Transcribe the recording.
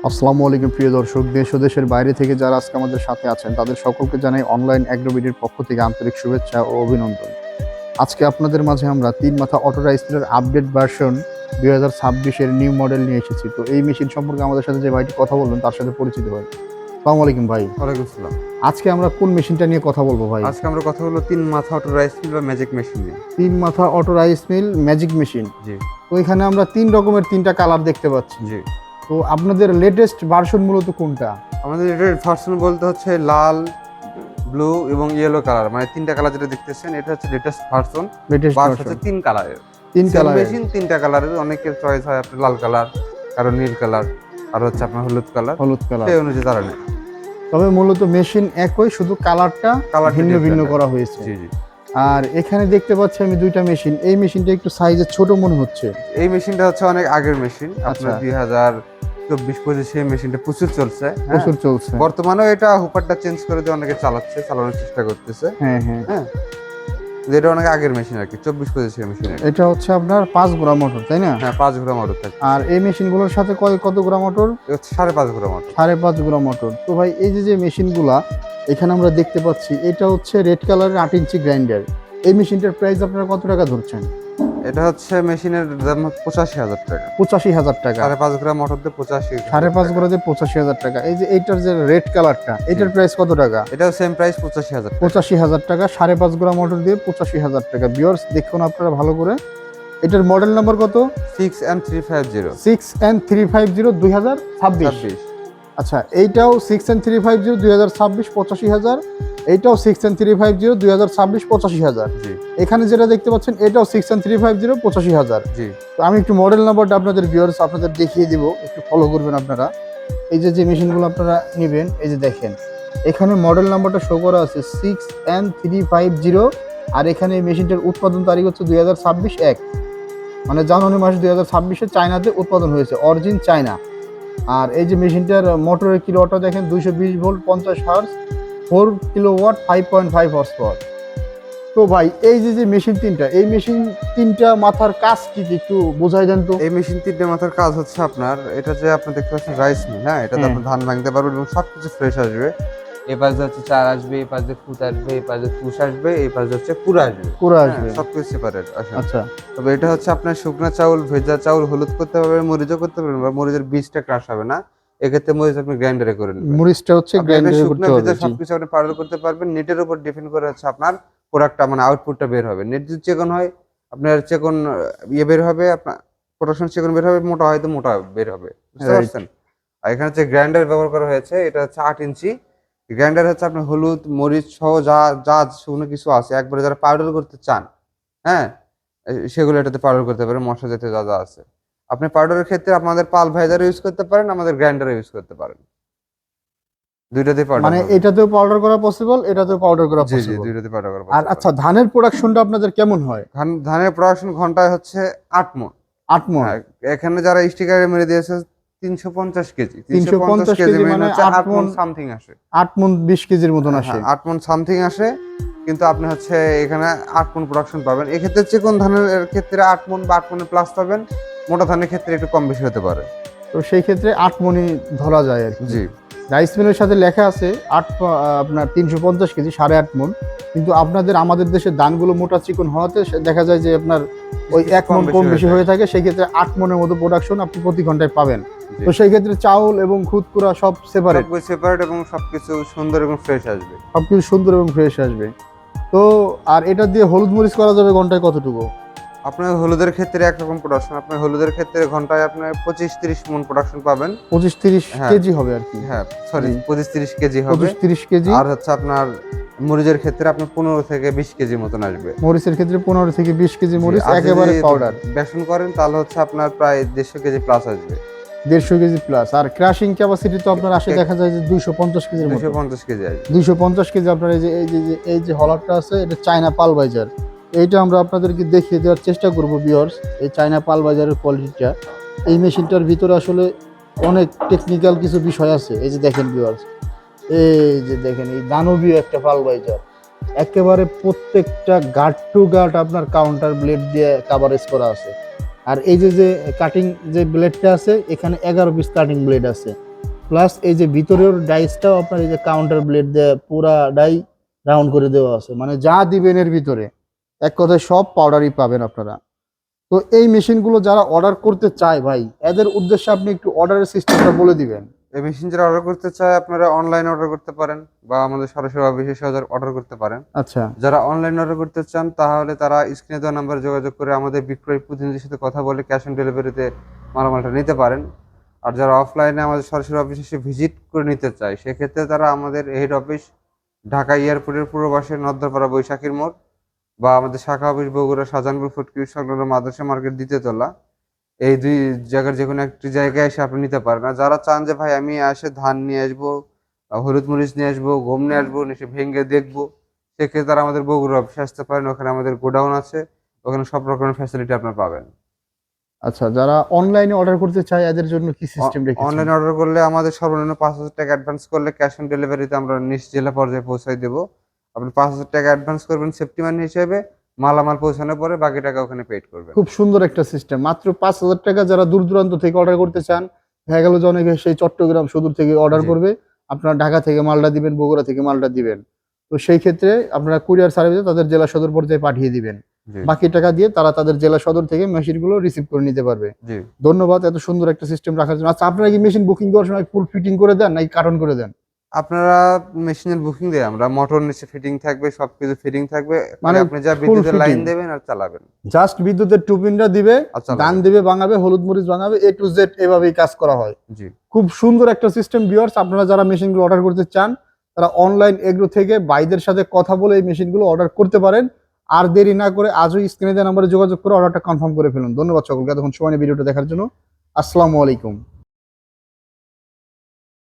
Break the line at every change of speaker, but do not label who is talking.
আসসালামু আলাইকুম প্রিয় দর্শক, দেশ ও দেশের বাইরে থেকে যারা আজকে আমাদের সাথে আছেন তাদের সকলকে জানাই অনলাইন অ্যাগ্রোবিডির পক্ষ থেকে আন্তরিক শুভেচ্ছা ও অভিনন্দন। আজকে আপনাদের মাঝে আমরা 3 মাথা অটো রাইস মিলের আপডেট ভার্সন 2026-এর নিউ মডেল নিয়ে এসেছি। তো এই মেশিন সম্পর্কে আমাদের সাথে যে ভাইটি কথা বলবেন তার সাথে পরিচিত হয়। আসসালামু আলাইকুম ভাই।
ওয়ালাইকুম আসসালাম।
আজকে আমরা কোন মেশিনটা নিয়ে কথা বলবো ভাই?
আজকে আমরা কথা বলবো 3 মাথা অটো রাইস মিল বা ম্যাজিক মেশিন নিয়ে।
3 মাথা auto rice mill magic machine.
জি
তো এখানে আমরা 3 রকমের 3টা কালার দেখতে পাচ্ছি।
জি।
তো আপনাদের লেটেস্ট ভার্সন মূলত কোনটা?
আমাদের এটার ভার্সন বলতে হচ্ছে লাল, ব্লু এবং ইয়েলো কালার, মানে 3টা কালার যেটা দেখতেছেন এটা হচ্ছে লেটেস্ট ভার্সন।
লেটেস্ট
বাস
ভার্সন
হচ্ছে 3 কালারের।
3 কালার
মেশিন 3টা কালারের, অনেকের চয়েস হয় আপনার লাল কালার, কারো নীল কালার, আর হচ্ছে আপনার হলুদ কালার।
হলুদ কালার
সেই অনুযায়ী তারা নেয়।
তবে মূলত মেশিন একই, শুধু কালারটা ভিন্ন ভিন্ন করা হয়েছে।
জি জি।
আর এখানে দেখতে পাচ্ছি আমি 2টা মেশিন। এই মেশিনটা একটু সাইজে ছোট মনে হচ্ছে।
এই মেশিনটা হচ্ছে অনেক আগের মেশিন, আপনার 2024-25 সেই মেশিনটা প্রচুর চলছে।
প্রচুর চলছে।
বর্তমানেও এটা হুপারটা চেঞ্জ করে দিয়ে অনেকে চালানোর চেষ্টা করতেছে।
হ্যাঁ হ্যাঁ।
হ্যাঁ, যেটা অনেক আগের মেশিন আর কি, 24-25 মেশিন।
এটা হচ্ছে আপনার 5 ঘোড়া মোটর, তাই না?
হ্যাঁ, 5 ঘোড়া মোটর থাকে।
আর এই মেশিনগুলোর সাথে কত ঘোড়া মোটর?
5.5 ঘোড়া মোটর।
5.5 ঘোড়া মোটর। তো ভাই এই যে মেশিনগুলা এখানে আমরা দেখতে পাচ্ছি, এটা হচ্ছে রেড কালারের 8 ইঞ্চি গ্রাইন্ডার। এই মেশিনটার প্রাইস আপনারা কত টাকা ধরছেন?
এটা হচ্ছে মেশিনের দাম 85,000 টাকা।
85,000 টাকা।
5.5 ঘোড়া মোটর দিয়ে 85,000।
5.5 ঘোড়া দিয়ে 85,000 টাকা। এই যে এইটার যে রেড কালারটা, এটার প্রাইস কত টাকা?
এটাও সেম প্রাইস 85,000 টাকা।
85,000 টাকা। 5.5 ঘোড়া মোটর দিয়ে 85,000 টাকা। ভিউয়ার্স দেখুন আপনারা ভালো করে। এটার মডেল নাম্বার কত?
6M350।
6N350 2026। আচ্ছা, এইটাও 6N350 2026 85,000। এইটাও 6N350 2026 85,000।
জি
এখানে যেটা দেখতে পাচ্ছেন এটাও 6N350 85,000।
জি।
তো আমি একটু মডেল নাম্বারটা আপনাদের ভিউয়ার্স আপনাদের দেখিয়ে দিব, একটু ফলো করবেন আপনারা। এই যে মেশিনগুলো আপনারা নেবেন, এই যে দেখেন এখানে মডেল নাম্বারটা শো করা আছে 6N350। আর এখানে এই মেশিনটার উৎপাদন তারিখ হচ্ছে 2026-1, মানে জানুয়ারি মাস 2026-এ চায়নাতে উৎপাদন হয়েছে, অরিজিন চায়না। আর এই যে মেশিনটার মোটরের কিলোওয়াটটা দেখেন 220 volt 50 hertz, 4 kilowatt 5.5 horse power. তো ভাই এই যে মেশিন তিনটা, এই মেশিন তিনটা মাথার কাজ কি একটু বোঝাই দেন তো।
এই মেশিন 3টে মাথার কাজ হচ্ছে আপনার, এটা যে আপনি দেখতে পাচ্ছেন রাইস মিল, হ্যাঁ, এটাতে আপনি ধান ভাঙতে পারবেন এবং সবকিছু ফ্রেশ আসবে। এই পাশে হচ্ছে চার আসবে, এই পাশে খুঁত আসবে, এই পাশে তুষ আসবে, এই পাশে হচ্ছে কুড়া আসবে।
কুড়া আসবে।
সবকিছু সেপারেট আসবে।
আচ্ছা।
তবে এটা হচ্ছে আপনার শুকনা চাউল, ভেজা চাউল হলুদ করতে পারবেন, মরিচও করতে পারবেন, বা মরিচের বীজটা ক্রাশ হবে না, এক্ষেত্রে মরিচ আপনি গ্রাইন্ডারে করে নেবেন।
মরিচটা হচ্ছে গ্রাইন্ডারে করতে হবে।
ভেজা সবকিছু আপনি পাউডার করতে পারবেন। নেটের উপর ডিপেন্ড করে হচ্ছে আপনার প্রোডাক্টটা, মানে আউটপুটটা বের হবে। নেট যদি চিকন হয় আপনার চিকন বের হবে, আপনার প্রোডাকশন চিকন বের হবে, মোটা হয় তো মোটা বের হবে, বুঝতে পারছেন? আর এখানে হচ্ছে গ্রাইন্ডার ব্যবহার করা হয়েছে, এটা হচ্ছে 8 ইঞ্চি গ্রাইন্ডার। হচ্ছে আপনার হলুদ মরিচ সহ যা যা শুকনো কিছু আছে একবারে যারা পাউডার করতে চান, হ্যাঁ, সেগুলো এটাতে পাউডার করতে পারেন। মশলা জাতীয় যা যা আছে আপনি পাউডারের ক্ষেত্রে আমাদের পালভাইজার ইউজ করতে পারেন, আমাদের গ্রাইন্ডার ইউজ করতে পারেন। দুইটাতেই পাউডার,
মানে এটাতেও পাউডার করা পসিবল, এটাতেও পাউডার করা
জি জি,
পসিবল।
দুইটাতেই পাউডার করা
আর
possible।
আচ্ছা, ধানের প্রোডাকশনটা আপনাদের কেমন হয়?
ধানের প্রোডাকশন ঘন্টায় হচ্ছে 8 মণ।
8 মণ।
এখানে যারা স্টিকারে মেরে দিয়েছে 350 কেজি।
350 কেজি মানে
8 মণ সামথিং আসে।
8 মণ 20 কেজির মতন আসে।
8 মণ সামথিং আসে, কিন্তু আপনি হচ্ছে এখানে 8 মণ প্রোডাকশন পাবেন। এক্ষেত্রে চিকন ধানের ক্ষেত্রে 8 মণ বা 8 মণের প্লাস পাবেন, মোটা ধানের ক্ষেত্রে একটু কম বেশি হতে পারে।
তো সেই ক্ষেত্রে 8 মণই ধরা যায় আর কি।
জি।
রাইস মিলের সাথে লেখা আছে আপনার 350 কেজি 8.5 মণ, কিন্তু আমাদের দেশের ধানগুলো মোটা চিকন হওয়াতে দেখা যায় যে আপনার ওই 1 মণ কম বেশি হয়ে থাকে। সেই ক্ষেত্রে 8 মণের মতো প্রোডাকশন আপনি প্রতি ঘন্টায় পাবেন। তো সেই ক্ষেত্রে চাউল এবং খুদকুড়া সব সেপারেট
এবং সবকিছু সুন্দর এবং ফ্রেশ আসবে।
সবকিছু সুন্দর এবং ফ্রেশ আসবে। তো আর এটা দিয়ে হলুদ মরিচ করা যাবে ঘন্টায় কতটুকু?
আপনার হলুদের ক্ষেত্রে একরকম প্রোডাকশন, আপনার হলুদের ক্ষেত্রে ঘন্টায় আপনার 25-30 মণ প্রোডাকশন পাবেন।
25-30 কেজি হবে আর কি।
হ্যাঁ, সরি, 25-30 কেজি হবে।
25-30 কেজি।
আর হচ্ছে আপনার মরিচের ক্ষেত্রে আপনার 15 থেকে 20 কেজি মতন আসবে।
মরিচের ক্ষেত্রে 15 থেকে 20 কেজি মরিচ একেবারে পাউডার।
বেসন করেন তাহলে হচ্ছে আপনার প্রায় 150 কেজি প্লাস আসবে।
150 কেজি প্লাস। আর ক্রাশিং ক্যাপাসিটি তো আপনার আসে দেখা যায় যে 250 কেজির মতো।
250 কেজি আসবে।
250 কেজি আপনার এই যে হলারটা আছে, এটা চায়না পালভাইজার। এইটা আমরা আপনাদেরকে দেখিয়ে দেওয়ার চেষ্টা করব ভিউয়ার্স, এই চায়না পালভাইজারের কোয়ালিটিটা। এই মেশিনটার ভিতরে আসলে অনেক টেকনিক্যাল কিছু বিষয় আছে। এই যে দেখেন ভিউয়ার্স, এই যে দেখেন এই দানবীয় একটা পালভাইজার, একেবারে প্রত্যেকটা গার্ড টু গার্ড আপনার কাউন্টার ব্লেড দিয়ে কাভারেজ করা আছে। আর এই যে কাটিং যে ব্লেডটা আছে, এখানে 11 পিস কাটিং ব্লেড আছে। প্লাস এই যে ভিতরের ডাইসটাও আপনার এই যে কাউন্টার ব্লেড দিয়ে পুরা ডাই রাউন্ড করে দেওয়া আছে, মানে যা দিবেন এর ভিতরে এক কথায় সব পাউডারই পাবেন আপনারা। তো এই মেশিনগুলো যারা অর্ডার করতে চায় ভাই, এদের উদ্দেশ্যে আপনি একটু অর্ডারের সিস্টেমটা বলে দিবেন।
এই মেশিন যারা অর্ডার করতে চায় আপনারা অনলাইনে অর্ডার করতে পারেন বা আমাদের সরাসরি অফিসে এসে অর্ডার করতে পারেন।
আচ্ছা
যারা অনলাইন অর্ডার করতে চান তাহলে তারা স্ক্রিনে দেওয়া নাম্বারে যোগাযোগ করে আমাদের বিক্রয় প্রতিনিধির সাথে কথা বলে ক্যাশ অন ডেলিভারিতে মালামালটা নিতে পারেন। আর যারা অফলাইনে আমাদের সরাসরি অফিসে এসে ভিজিট করে নিতে চায় সেক্ষেত্রে তারা আমাদের হেড অফিস ঢাকা এয়ারপোর্টের পূর্ব পাশে নদ্দাপাড়া বৈশাখীর মোড় বা আমাদের শাখা অফিস বগুড়া শাহজাহানপুর ফুটকিউ সংলগ্ন মাদ্রাসা মার্কেট দ্বিতীয়তলা, এই দুই জায়গার যে কোনো একটি জায়গায় এসে আপনি নিতে পারেন। আর যারা চান যে ভাই আমি এসে ধান নিয়ে আসবো, হলুদ মরিচ নিয়ে আসবো, গম নিয়ে আসবো, এসে ভেঙে দেখবো, সেক্ষেত্রে তারা আমাদের বগুড়া অফিসে আসতে পারেন। ওখানে আমাদের গোডাউন আছে, ওখানে সব রকমের ফ্যাসিলিটি আপনার পাবেন।
আচ্ছা, যারা অনলাইনে অর্ডার করতে চায় এদের জন্য কি সিস্টেম রেখেছেন?
অনলাইন অর্ডার করলে আমাদের সর্বনিম্ন 5,000 টাকা অ্যাডভান্স করলে ক্যাশ অন ডেলিভারিতে আমরা নিজ জেলা পর্যায়ে পৌঁছাই দেবো। আপনি 5,000 টাকা অ্যাডভান্স করবেন সেফটি মানি হিসেবে, মালামাল পৌঁছানোর পরে বাকি টাকা ওখানে পেড করবেন।
খুব সুন্দর একটা সিস্টেম। মাত্র 5,000 টাকা যারা দূর দূরান্ত থেকে অর্ডার করতে চান, দেখা গেল যে অনেকে সেই চট্টগ্রাম সুদূর থেকে অর্ডার
জি।
করবে, আপনারা ঢাকা থেকে মালটা দিবেন, বগুড়া থেকে মালটা দিবেন, তো সেই ক্ষেত্রে আপনারা কুরিয়ার সার্ভিসে তাদের জেলা সদর পর্যায়ে পাঠিয়ে দিবেন।
জি
বাকি টাকা দিয়ে তারা তাদের জেলা সদর থেকে মেশিনগুলো রিসিভ করে নিতে পারবে।
জি।
ধন্যবাদ এত সুন্দর একটা সিস্টেম রাখার জন্য। আচ্ছা, আপনারা কি মেশিন বুকিং করার সময় ফুল ফিটিং করে দেন নাকি কার্টন করে দেন?
আপনারা মেশিনের বুকিং দেয় আমরা, মোটর নিচে ফিটিং থাকবে, সবকিছু ফিটিং থাকবে,
মানে
মানে আপনি যা
full
বিদ্যুতের লাইন
fitting?
দেবেন আর চালাবেন।
জাস্ট বিদ্যুতের টুপিনটা দিবে,
আর চালাবেন।
ধান দিবে ভাঙাবে, হলুদ মরিচ ভাঙাবে, এ টু জেড এভাবেই কাজ করা হয়।
জি।
খুব সুন্দর একটা সিস্টেম ভিউয়ার্স। আপনারা যারা মেশিনগুলো অর্ডার করতে চান তারা অনলাইন এগ্রো থেকে ভাইদের সাথে কথা বলে এই মেশিনগুলো অর্ডার করতে পারেন। আর দেরি না করে আজই স্ক্রিনে দেওয়া নম্বরে যোগাযোগ করে অর্ডারটা কনফার্ম করে ফেলুন। ধন্যবাদ সকলকে এতক্ষণ সময় নিয়ে ভিডিওটা দেখার জন্য। আসসালামু আলাইকুম।